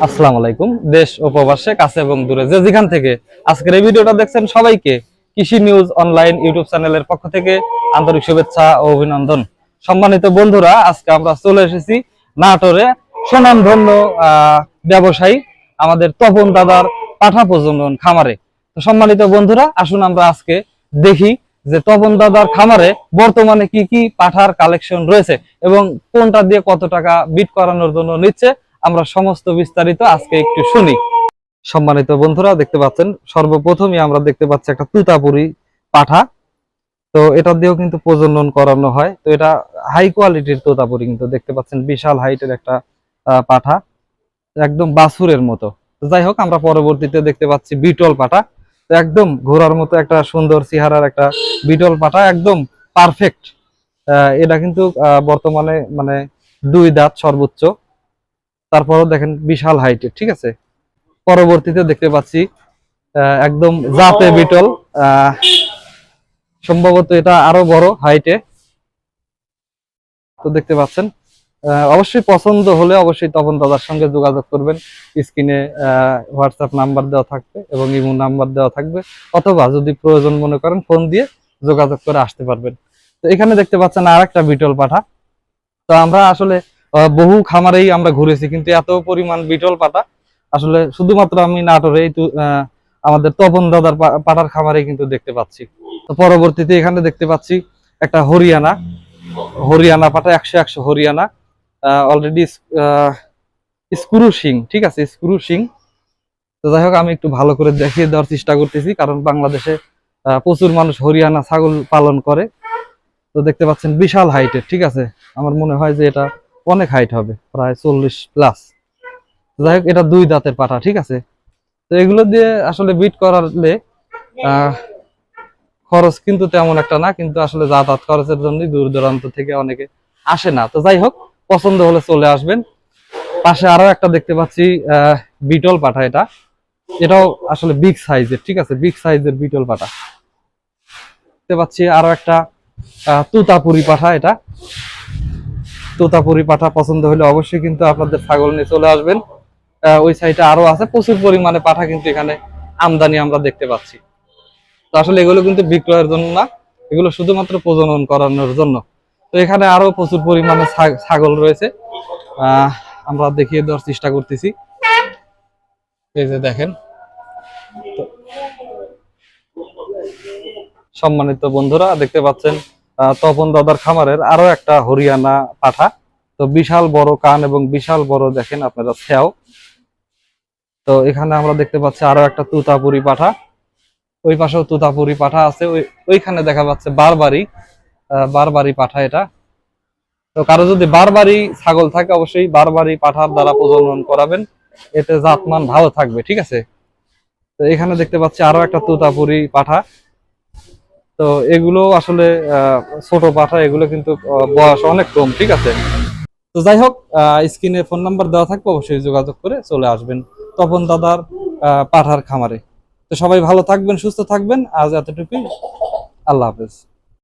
আসসালামু আলাইকুম। দেশ ও প্রবাসে কাছে এবং দূরে যে যেখান থেকে আজকের এই ভিডিওটা দেখছেন সবাইকে কৃষি নিউজ অনলাইন ইউটিউব চ্যানেলের পক্ষ থেকে আন্তরিক শুভেচ্ছা ও অভিনন্দন। সম্মানিত বন্ধুরা, আজকে আমরা চলে এসেছি নাটোরে সুনামধন্য ব্যবসায়ী আমাদের তপন দাদার পাঠা প্রজনন খামারে। তো সম্মানিত বন্ধুরা, আসুন আমরা আজকে দেখি যে তপন দাদার খামারে বর্তমানে কি কি পাঠার কালেকশন রয়েছে এবং কোনটা দিয়ে কত টাকা বিট করানোর জন্য নিচ্ছে। আমরা সমস্ত বিস্তারিত আজকে একটু শুনি। সম্মানিত বন্ধুরা, দেখতে পাচ্ছেন সর্বপ্রথমই আমরা দেখতে পাচ্ছি একটা তুতাপুরি পাঠা। তো এটা দিয়েও কিন্তু প্রজনন করানো হয়। তো এটা হাই কোয়ালিটির তোতাপুরি, কিন্তু দেখতে পাচ্ছেন বিশাল হাইটের একটা পাঠা, একদম বাছুরের মতো। তো যাই হোক, আমরা পরবর্তীতে দেখতে পাচ্ছি বিটল পাঠা। তো একদম ঘোড়ার মতো একটা সুন্দর চেহারার একটা বিটল পাঠা, একদম পারফেক্ট। এটা কিন্তু বর্তমানে মানে 2 দাঁত সর্বোচ্চ, তারপরও দেখেন বিশাল হাইটের, ঠিক আছে। পরবর্তীতে দেখতে পাচ্ছি একদম জাতে বিটল, সম্ভবত এটা আরো বড় হাইটে। তো দেখতে পাচ্ছেন, অবশ্যই পছন্দ হলে অবশ্যই তপন দাদার সঙ্গে যোগাযোগ করবেন। স্ক্রিনে হোয়াটসঅ্যাপ নাম্বার দেওয়া থাকবে এবং ইমো নাম্বার দেওয়া থাকবে, অথবা যদি প্রয়োজন মনে করেন ফোন দিয়ে যোগাযোগ করে আসতে পারবেন। তো এখানে দেখতে পাচ্ছেন আর একটা বিটল পাঠা। তো আমরা আসলে বহু খামারেই আমরা ঘুরেছি, কিন্তু এত পরিমাণ বিটল পাঠা আসলে শুধুমাত্র আমি নাটোরে আমাদের তপন দাদার পাঠার খামারে কিন্তু দেখতে পাচ্ছি। তো পরবর্তীতে এখানে দেখতে পাচ্ছি একটা হরিয়ানা হরিয়ানা পাঠা, 100 হরিয়ানা, অলরেডি স্ক্রু শিং, ঠিক আছে, স্ক্রু শিং। তো যাই হোক, আমি একটু ভালো করে দেখিয়ে দেওয়ার চেষ্টা করতেছি, কারণ বাংলাদেশে প্রচুর মানুষ হরিয়ানা ছাগল পালন করে। তো দেখতে পাচ্ছেন বিশাল হাইটের, ঠিক আছে। আমার মনে হয় যে এটা অনেক হাইট হবে, প্রায় 40+। যাই হোক, এটা 2 দাঁতের পাঠা, ঠিক আছে। তো এগুলো দিয়ে আসলে বিট করালে খরচ কিন্তু তেমন একটা না, কিন্তু আসলে যাতায়াত খরচের জন্য দূর দূরান্ত থেকে অনেকে আসে না। তো যাই হোক, পছন্দ হলে চলে আসবেন। পাশে আরো একটা দেখতে পাচ্ছি বিটল পাঠা, এটাও আসলে বিগ সাইজের, ঠিক আছে, বিগ সাইজের বিটল পাঠা। দেখতে পাচ্ছি আরো একটা তুতাপুরি পাঠা। এটা তোতাপুরি পাঠা পছন্দ হলে অবশ্যই কিন্তু আপনাদের ছাগল নিয়ে চলে আসবেন। ওই সাইডে আরো আছে প্রচুর পরিমাণে পাঠা, কিন্তু এখানে আমদানি আমরা দেখতে পাচ্ছি। তো আসলে এগুলো কিন্তু বিক্রয়ের জন্য না, এগুলো শুধুমাত্র প্রজনন করানোর জন্য। তো এখানে আরো প্রচুর পরিমাণে ছাগল রয়েছে, আমরা দেখিয়ে দেওয়ার চেষ্টা করতেছি। এই যে দেখেন। সম্মানিত বন্ধুরা, দেখতে পাচ্ছেন তপন দাদার খামারের আরো একটা হরিয়ানা পাঠা। তো বিশাল বড় কান এবং বিশাল বড় দেখেন আপনারা সেও। তো এখানে আমরা দেখতে পাচ্ছি আরো একটা তুতাপুরি পাঠা, ওই পাশেও তুতাপুরি পাঠা আছে। ওইখানে দেখা যাচ্ছে বারবারি পাঠা এটা। তো কারো যদি বারবারি ছাগল থাকে, অবশ্যই বারবারি পাঠার দ্বারা প্রজনন করাবেন, এতে জাতমান ভালো থাকবে, ঠিক আছে। তো এখানে দেখতে পাচ্ছি আরো একটা তুতাপুরি পাঠা। তো এগুলো আসলে ছোট পাঠা, এগুলো কিন্তু বয়স অনেক কম, ঠিক আছে। তো যাই হোক, স্ক্রিনে ফোন নাম্বার দেওয়া থাকবে, অবশ্যই যোগাযোগ করে চলে আসবেন তপন দাদার পাঠার খামারে। তো সবাই ভালো থাকবেন, সুস্থ থাকবেন। আজ এতটুকুই, আল্লাহ হাফেজ।